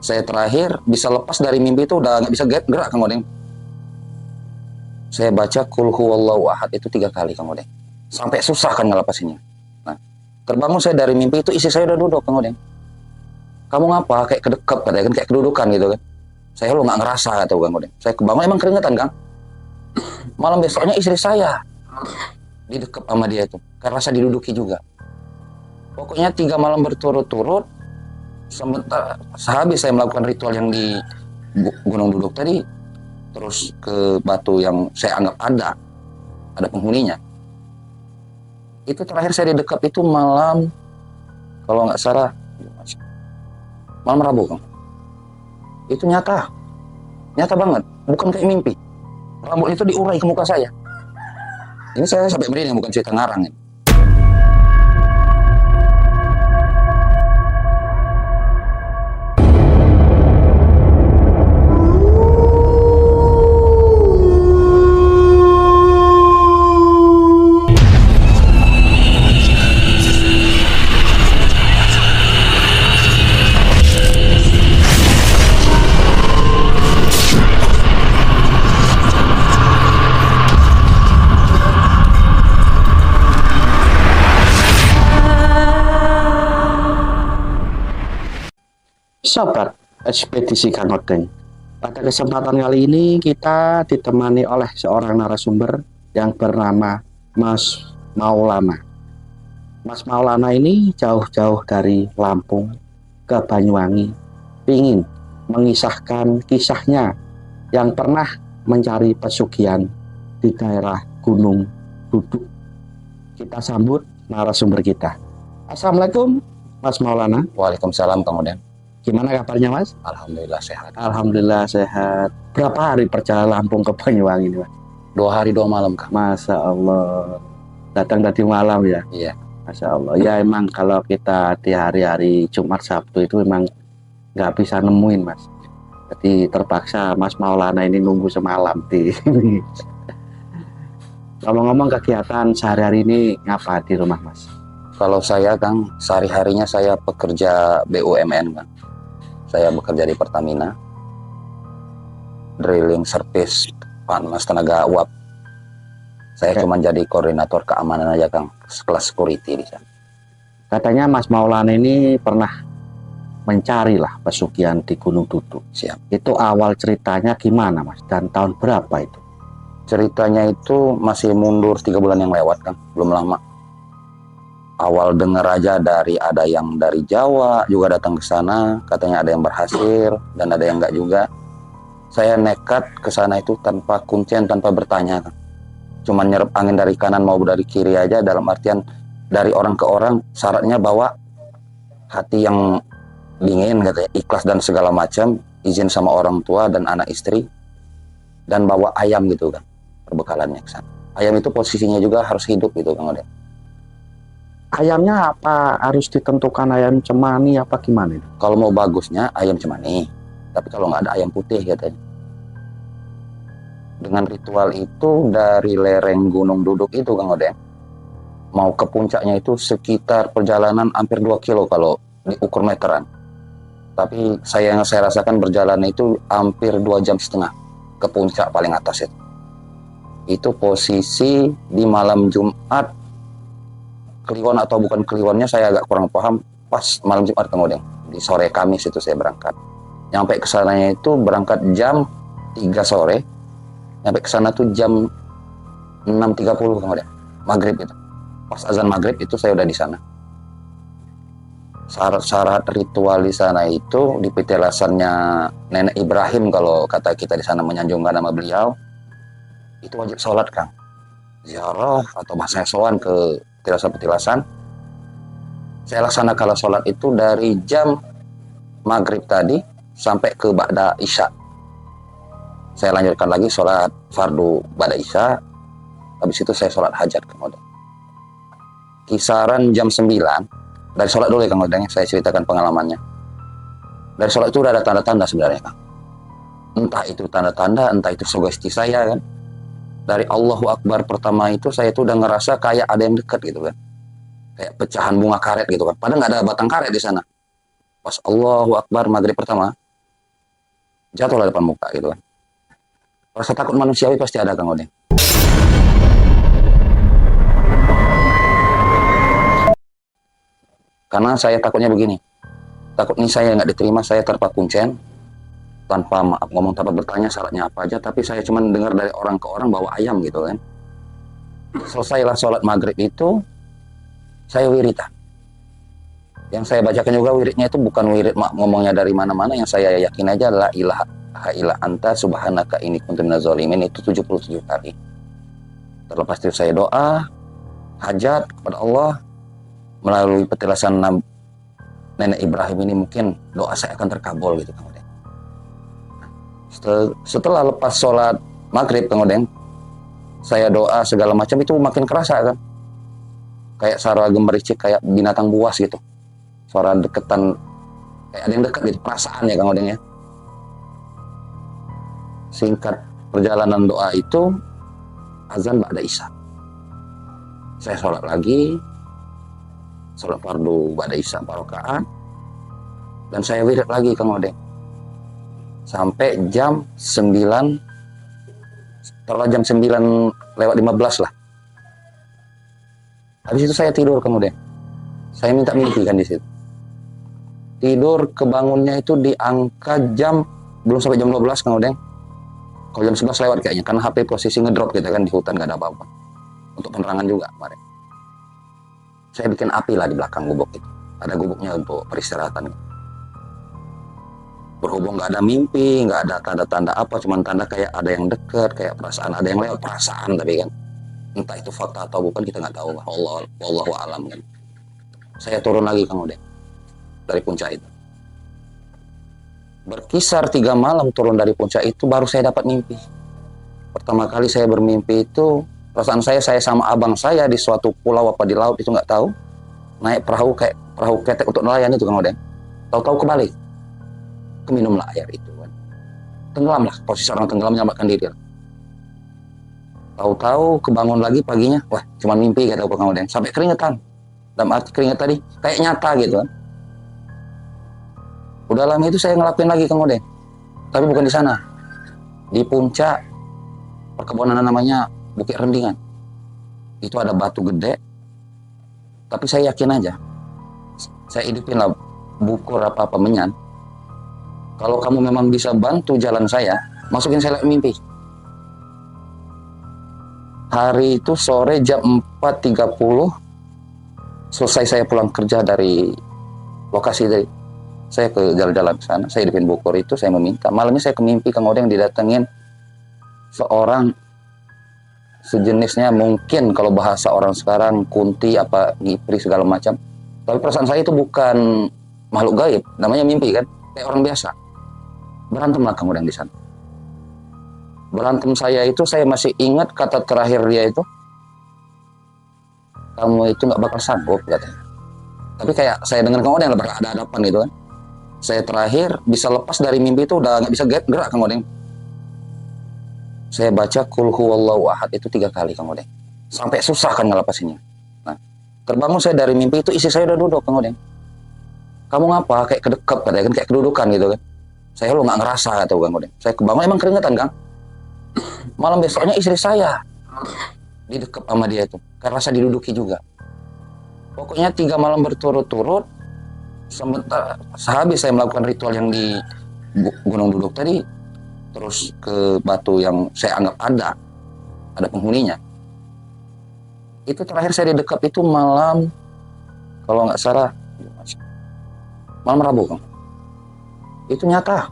Saya terakhir bisa lepas dari mimpi itu udah nggak bisa gerak Kang Odeng. Saya baca Qul huwallahu ahad itu 3 kali Kang Odeng. Sampai susah kan ngelepasinnya. Nah, terbangun saya dari mimpi itu, isi saya udah duduk Kang Odeng. Kamu ngapa? Kayak kedekap katanya kan, kayak kedudukan gitu kan. Saya lu nggak ngerasa atau Kang Odeng. Saya kebangun emang keringetan Kang. Malam besoknya istri saya didekap sama dia itu, karena saya diduduki juga. Pokoknya 3 malam berturut-turut, sebentar sehabis saya melakukan ritual yang di Gunung Duduk tadi, terus ke batu yang saya anggap ada penghuninya. Itu terakhir saya didekap itu malam, kalau nggak salah, malam Rabu Kang. Itu nyata banget, bukan kayak mimpi. Rambut itu diurai ke muka saya. Ini saya sampai merinding, bukan cerita ngarang ini. Sobat Ekspedisi Kang Odeng, pada kesempatan kali ini kita ditemani oleh seorang narasumber yang bernama Mas Maulana. Mas Maulana ini jauh-jauh dari Lampung ke Banyuwangi, ingin mengisahkan kisahnya yang pernah mencari pesugihan di daerah Gunung Duduk. Kita sambut narasumber kita. Assalamualaikum Mas Maulana. Waalaikumsalam Kang Odeng. Gimana kabarnya Mas? Alhamdulillah sehat. Alhamdulillah sehat. Berapa hari perjalanan Lampung ke Banyuwangi ini Mas? 2 hari 2 malam Kang. Masya Allah. Datang tadi malam ya? Iya. Masya Allah. Ya emang kalau kita di hari-hari Jumat Sabtu itu emang nggak bisa nemuin Mas. Jadi terpaksa Mas Maulana ini nunggu semalam di sini. Ngomong-ngomong kegiatan sehari-hari ini ngapa di rumah Mas? Kalau saya Kang, sehari-harinya saya pekerja BUMN Kang. Saya bekerja di Pertamina, drilling service panas tenaga uap. Saya cuma jadi koordinator keamanan aja Kang, kelas security di sana. Katanya Mas Maulana ini pernah mencari lah pesugihan di Gunung Duduk. Siap. Itu awal ceritanya gimana Mas? Dan tahun berapa itu? Ceritanya itu masih mundur 3 bulan yang lewat Kang, belum lama. Awal dengar aja ada yang dari Jawa juga datang ke sana, katanya ada yang berhasil dan ada yang enggak juga. Saya nekat ke sana itu tanpa kuncian, tanpa bertanya Kang. Cuman nyerap angin dari kanan mau dari kiri aja, dalam artian dari orang ke orang, syaratnya bawa hati yang dingin katanya, ikhlas dan segala macam, izin sama orang tua dan anak istri, dan bawa ayam gitu kan, perbekalannya ke sana. Ayam itu posisinya juga harus hidup gitu Kang Odeng. Ayamnya apa harus ditentukan ayam cemani apa gimana itu? Kalau mau bagusnya ayam cemani, tapi kalau nggak ada ayam putih katanya. Dengan ritual itu dari lereng Gunung Duduk itu Kang Odeng, mau ke puncaknya itu sekitar perjalanan hampir 2 kilo kalau diukur meteran. Tapi yang saya rasakan berjalan itu hampir 2,5 jam ke puncak paling atas itu. Itu posisi di malam Jumat, Kliwon atau bukan Kliwonnya saya agak kurang paham, pas malam Jumat Kang Odeng. Di sore Kamis itu saya berangkat. Nyampe ke sananya itu berangkat jam 3 sore. Nyampe ke sana tuh jam 6.30 Kang Odeng. Maghrib itu. Pas azan maghrib itu saya udah di sana. Syarat-syarat ritual di sana itu di petilasannya Nenek Ibrahim, kalau kata kita di sana menyanjungkan nama beliau, itu wajib sholat Kang. Ziarah atau bahasa sowan ke petilasan-petilasan. Saya laksanakan kalau sholat itu dari jam maghrib tadi sampai ke ba'da isya. Saya lanjutkan lagi sholat fardu ba'da isya. Habis itu saya sholat hajat kemudian. Kisaran jam 9, dari sholat dulu ya Kang Odeng, saya ceritakan pengalamannya. Dari sholat itu udah ada tanda-tanda sebenarnya Kang. Entah itu tanda-tanda, entah itu sugesti saya kan. Dari Allahu Akbar pertama itu saya tuh udah ngerasa kayak ada yang dekat gitu kan, kayak pecahan bunga karet gitu kan, padahal nggak ada batang karet di sana. Pas Allahu Akbar maghrib pertama, jatuhlah depan muka gitu kan. Rasa takut manusiawi pasti ada Kang Odeng. Karena saya takutnya begini, takut nih saya nggak diterima, saya tanpa kuncen, tanpa maaf ngomong, tanpa bertanya syaratnya apa aja, tapi saya cuma dengar dari orang ke orang bawa ayam gitu kan. Selesailah sholat maghrib itu, saya wiritan. Yang saya bacakan juga wiridnya itu bukan wirid ngomongnya dari mana-mana, yang saya yakin aja la ilaha illa anta subhanaka inni kuntu minaz zalimin, itu 77 kali. Terlepas itu saya doa hajat kepada Allah melalui petilasan nenek Ibrahim ini, mungkin doa saya akan terkabul gitu Kang Odeng. Setelah lepas sholat maghrib Kang Odeng, saya doa segala macam itu makin kerasa kan, kayak suara gemericik kayak binatang buas gitu, suara deketan, kayak ada yang dekat gitu, perasaan ya Kang Odeng ya. Singkat perjalanan doa itu, azan ba'da isya. Saya sholat lagi, sholat fardu ba'da isya 4 rakaat, dan saya wirid lagi Kang Odeng sampai jam 9, setelah jam 9:15 lah. Habis itu saya tidur Kang Odeng. Saya minta mimpi kan di situ. Tidur kebangunnya itu di angka jam belum sampai jam 12 Kang Odeng. Kalau jam 11 lewat kayaknya, karena HP posisi ngedrop gitu kan, di hutan gak ada apa-apa. Untuk penerangan juga kemarin. Saya bikin api lah di belakang gubuk itu. Ada gubuknya untuk peristirahatan. Berhubung gak ada mimpi, gak ada tanda-tanda apa, cuman tanda kayak ada yang deket, kayak perasaan, ada yang lewat perasaan tapi kan. Entah itu fakta atau bukan kita nggak tahu. Wallahu alam kan. Saya turun lagi Kang Odeng dari puncak itu. Berkisar 3 malam turun dari puncak itu baru saya dapat mimpi. Pertama kali saya bermimpi itu, perasaan saya sama abang saya di suatu pulau apa di laut itu nggak tahu, naik perahu kayak perahu ketek untuk nelayan itu Kang Odeng. Tahu-tahu kebalik, keminumlah air itu kan. Tenggelam lah, posisi orang tenggelam, menyelamatkan diri. Tahu-tahu kebangun lagi paginya, wah cuma mimpi kata Kang Odeng, sampai keringetan. Dalam arti keringet tadi kayak nyata gitu kan. Udah lama itu saya ngelakuin lagi Kang Odeng, tapi bukan di sana, di puncak perkebunan namanya Bukit Rendingan. Itu ada batu gede, tapi saya yakin aja, saya hidupin lah bukur apa-apa menyan. Kalau kamu memang bisa bantu jalan saya, masukin saya lewat mimpi. Hari itu sore jam 4.30, selesai saya pulang kerja dari lokasi dari saya ke jalan-jalan ke sana, saya hidupin bukur itu, saya meminta. Malamnya saya kemimpi Kang Odeng didatengin seorang sejenisnya, mungkin kalau bahasa orang sekarang kunti apa ngipri segala macam. Tapi perasaan saya itu bukan makhluk gaib, namanya mimpi kan, kayak orang biasa. Berantem lah Kang Odeng di sana. Berantem saya itu, saya masih ingat kata terakhir dia itu, kamu itu nggak bakal sanggup katanya. Tapi kayak saya dengan Kang Odeng ada hadapan gitu kan. Saya terakhir bisa lepas dari mimpi itu udah nggak bisa gerak Kang Odeng. Saya baca kul huwallahu ahad itu 3 kali Kang Odeng. Sampai susah kan ngelepasinnya. Nah, terbangun saya dari mimpi itu, istri saya udah duduk Kang Odeng. Kamu ngapa? Kayak kedekap katanya kan, kayak kedudukan gitu kan. Saya lu nggak ngerasa atau Kang Odeng. Saya kebangun emang keringetan Kang. Malam besoknya istri saya didekap sama dia itu, karena rasa diduduki juga. Pokoknya 3 malam berturut-turut, sementara sehabis saya melakukan ritual yang di Gunung Duduk tadi, terus ke batu yang saya anggap ada penghuninya. Itu terakhir saya didekap itu malam, kalau nggak salah, malam Rabu Kang. Itu nyata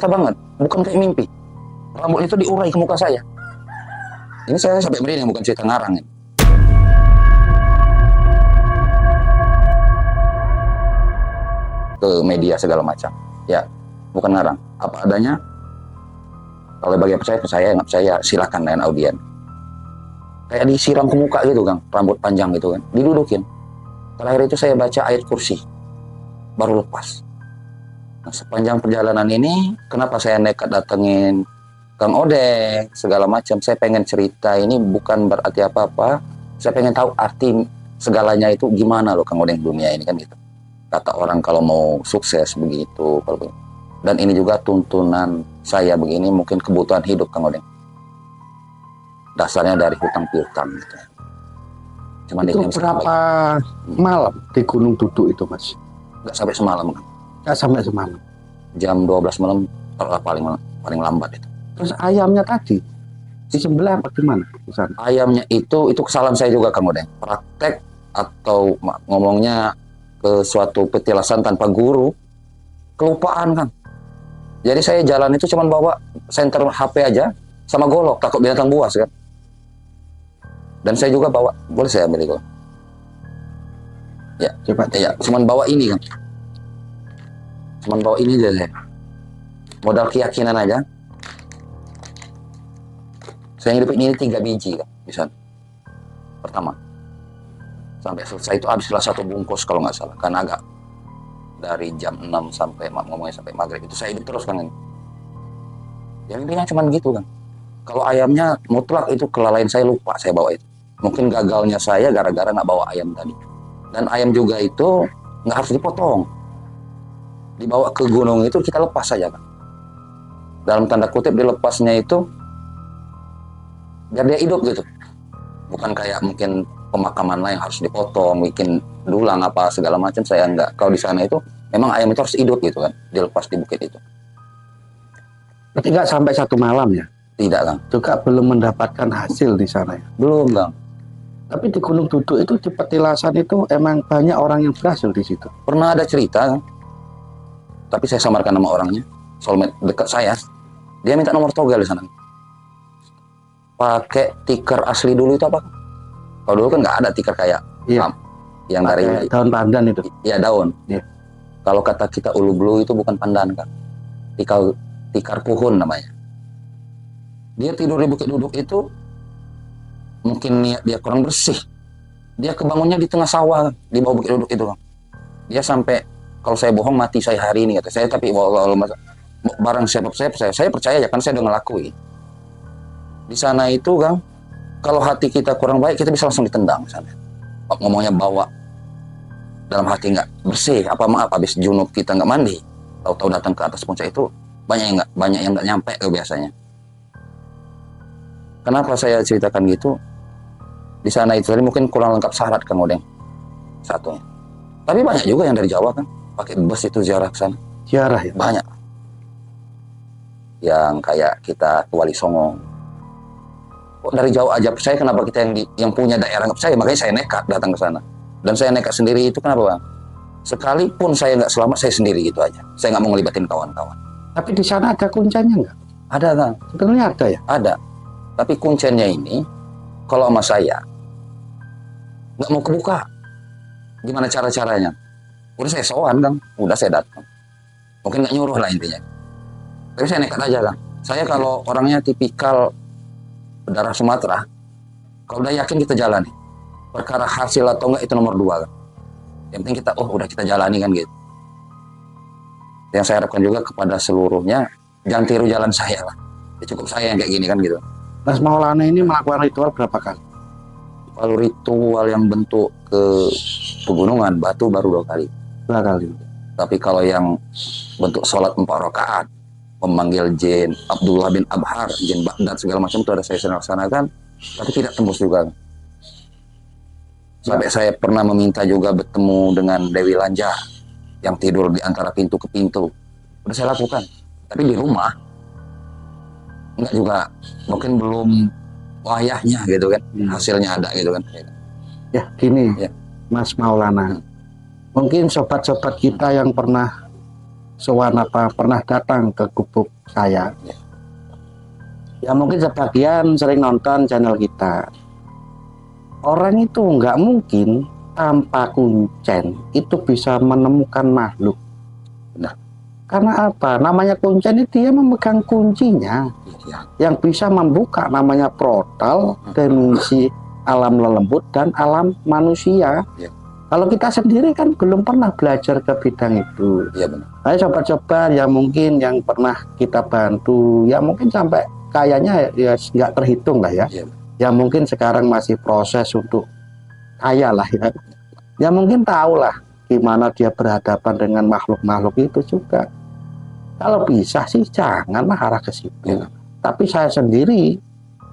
banget, bukan kayak mimpi. Rambut itu diurai ke muka saya. Ini saya sampai merinding, bukan cerita ngarang ini. Ke media segala macam. Ya, bukan ngarang. Apa adanya. Kalau bagi yang percaya, nggak percaya, silakan dengan audien. Kayak disiram ke muka gitu Kang, rambut panjang gitu kan, didudukin. Terakhir itu saya baca ayat kursi, baru lepas. Nah, sepanjang perjalanan ini, kenapa saya nekat datengin Kang Odeng segala macam, saya pengen cerita ini bukan berarti apa-apa, saya pengen tahu arti segalanya itu gimana loh Kang Odeng dunia ini kan gitu. Kata orang kalau mau sukses begitu, kalau Dan ini juga tuntunan saya begini, mungkin kebutuhan hidup Kang Odeng. Dasarnya dari hutang piutang gitu. Cuman Itu ini berapa malam di Gunung Duduk itu, Mas? nggak sampai semalam kan. Nggak sampai semalam. Jam 12 malam paling lambat itu. Terus ayamnya tadi disembelih apa gimana? Urusan? Ayamnya itu kesalahan saya juga Kang Odeng. Praktek atau ngomongnya ke suatu petilasan tanpa guru, kelupaan kan. Jadi saya jalan itu cuma bawa senter HP aja sama golok, takut binatang buas kan. Dan saya juga bawa, boleh saya ambil itu? Ya, Coba. ya, cuma bawa ini kan. Cuma bawa ini aja saya. Modal keyakinan aja. Saya hidup ini 3 biji kan, bisa. Pertama. Sampai selesai itu habislah 1 bungkus kalau nggak salah, karena agak dari jam 6 sampai ngomongnya sampai maghrib itu saya hidup terus kan. Ya intinya cuma gitu kan. Kalau ayamnya mutlak itu kelalaian saya, lupa saya bawa itu. Mungkin gagalnya saya gara-gara nggak bawa ayam tadi. Dan ayam juga itu nggak harus dipotong. Dibawa ke gunung itu kita lepas saja kan. Dalam tanda kutip dilepasnya itu biar dia hidup gitu. Bukan kayak mungkin pemakaman lain harus dipotong, bikin dulang apa segala macam, saya enggak. Kalau di sana itu memang ayam itu harus hidup gitu kan, dilepas di bukit itu. Berarti nggak sampai 1 malam ya? Tidak Kang. Juga belum mendapatkan hasil di sana ya? Belum Kang. Tapi di Gunung Duduk itu di petilasan itu emang banyak orang yang berhasil di situ. Pernah ada cerita Kang. Tapi saya samarkan nama orangnya, soulmate dekat saya. Dia minta nomor togel di sana. Pakai tikar asli dulu itu apa? Kalau dulu kan nggak ada tikar kayak Iya. yang dari Pakai daun pandan itu. ya daun. Iya. Kalau kata kita ulu bulu itu bukan pandan kan, tikar puhun namanya. Dia tidur di bukit duduk itu, mungkin niat dia kurang bersih. Dia kebangunnya di tengah sawah di bawah bukit duduk itu kan. Dia sampai kalau saya bohong mati saya hari ini kata saya, tapi barang saya percaya ya kan saya udah ngelakui. Di sana itu Kang, kalau hati kita kurang baik kita bisa langsung ditendang misalnya. Ngomongnya bawa dalam hati nggak bersih, apa maaf habis junub kita nggak mandi, tahu-tahu datang ke atas puncak itu banyak yang nggak nyampe biasanya. Kenapa saya ceritakan gitu? Di sana itu tadi mungkin kurang lengkap syarat Kang Odeng satunya. Tapi banyak juga yang dari Jawa kan pakai bus itu ziarah ke sana. Ziarah ya? Banyak. Yang kayak kita ke Wali Songo. Kok dari jauh aja percaya, kenapa kita yang punya daerah nggak percaya? Makanya saya nekat datang ke sana. Dan saya nekat sendiri itu kenapa Bang? Sekalipun saya nggak selamat, saya sendiri gitu aja. Saya nggak mau ngelibatin kawan-kawan. Tapi di sana ada kuncinya nggak? Ada Kang. Sebenarnya ada ya? Ada. Tapi kuncinya ini, kalau sama saya, nggak mau kebuka. Gimana cara-caranya? Udah saya sowan Kang. Udah saya datang. Mungkin nggak nyuruh lah intinya. Tapi saya nekat aja Kang. Saya kalau orangnya tipikal darah Sumatera, kalau udah yakin kita jalani. Perkara hasil atau enggak itu nomor 2 kan. Yang penting kita udah kita jalani kan gitu. Yang saya harapkan juga kepada seluruhnya, jangan tiru jalan saya lah. Ya cukup saya yang kayak gini kan gitu. Mas Maulana ini melakukan ritual berapa kali? Kalau ritual yang bentuk ke pegunungan, batu baru 2 kali. 2 kali. Tapi kalau yang bentuk sholat 4 rakaat, memanggil jin Abdullah bin Abhar, jin Baghdad segala macam itu ada saya laksanakan, tapi tidak tembus juga. Sampai saya pernah meminta juga bertemu dengan Dewi Lanjar yang tidur di antara pintu ke pintu. Udah saya lakukan, tapi di rumah enggak juga, mungkin belum wayahnya gitu kan, hasilnya ada gitu kan. Ya gini Ya. Mas Maulana, mungkin sobat-sobat kita yang pernah pernah datang ke gubuk saya, ya mungkin sebagian sering nonton channel kita. Orang itu nggak mungkin tanpa kuncen itu bisa menemukan makhluk. Benar. Karena apa? Namanya kuncen itu dia memegang kuncinya Ya. yang bisa membuka namanya portal dimensi alam lelembut dan alam manusia. Ya. Kalau kita sendiri kan belum pernah belajar ke bidang itu. Iya benar. Ayo coba-coba yang mungkin yang pernah kita bantu, ya mungkin sampai kayaknya ya nggak terhitung lah ya. Iya. Ya mungkin sekarang masih proses untuk kaya lah ya. Ya mungkin tahu lah gimana dia berhadapan dengan makhluk-makhluk itu juga. Kalau bisa sih janganlah arah ke situ. Iya. Tapi saya sendiri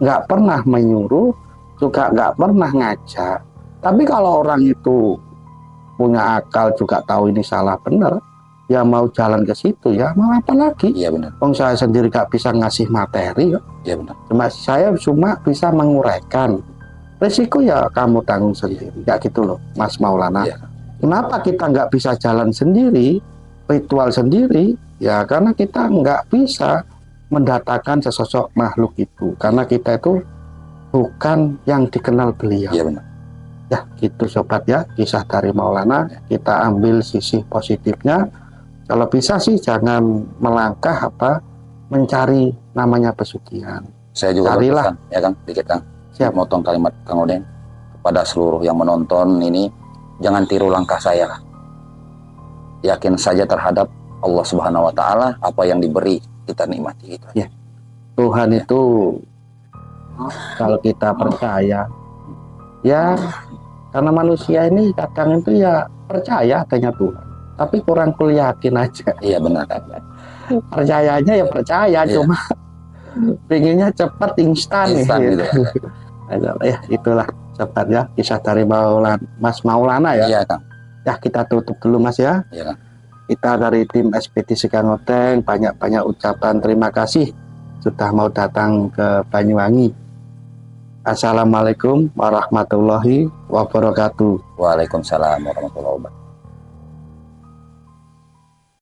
nggak pernah menyuruh, juga nggak pernah ngajak. Tapi kalau orang itu punya akal juga tahu ini salah benar, ya mau jalan ke situ ya mau apa lagi? Iya benar. Wong saya sendiri nggak bisa ngasih materi, Iya benar. saya cuma bisa menguraikan. Risiko ya kamu tanggung sendiri, ya gitu loh, Mas Maulana. Iya. Kenapa kita nggak bisa jalan sendiri, ritual sendiri? Ya karena kita nggak bisa mendatangkan sesosok makhluk itu, karena kita itu bukan yang dikenal beliau. Iya benar. Ya gitu sobat ya, kisah dari Maulana. Kita ambil sisi positifnya. Kalau bisa sih jangan melangkah mencari namanya pesugihan. Saya juga Carilah. berpesan, ya Kang, dikit Kang. Siap. Motong kalimat Kang Odeng kepada seluruh yang menonton ini, jangan tiru langkah saya. Yakin saja terhadap Allah Subhanahu wa taala, apa yang diberi kita nikmati gitu. Ya. Tuhan itu kalau kita percaya, ya karena manusia ini kadang itu ya percaya adanya Tuhan, tapi kurang yakin aja. Iya benar. Percayanya ya percaya, Iya. cuma pengennya cepat instan Instan gitu. Ya itulah sobat ya, kisah dari Mas Maulana ya. Iya Kang. Ya kita tutup dulu Mas ya. Iya Kang. Kita dari tim Ekspedisi Kang Odeng banyak-banyak ucapan terima kasih sudah mau datang ke Banyuwangi. Assalamualaikum warahmatullahi wabarakatuh. Waalaikumsalam warahmatullahi wabarakatuh.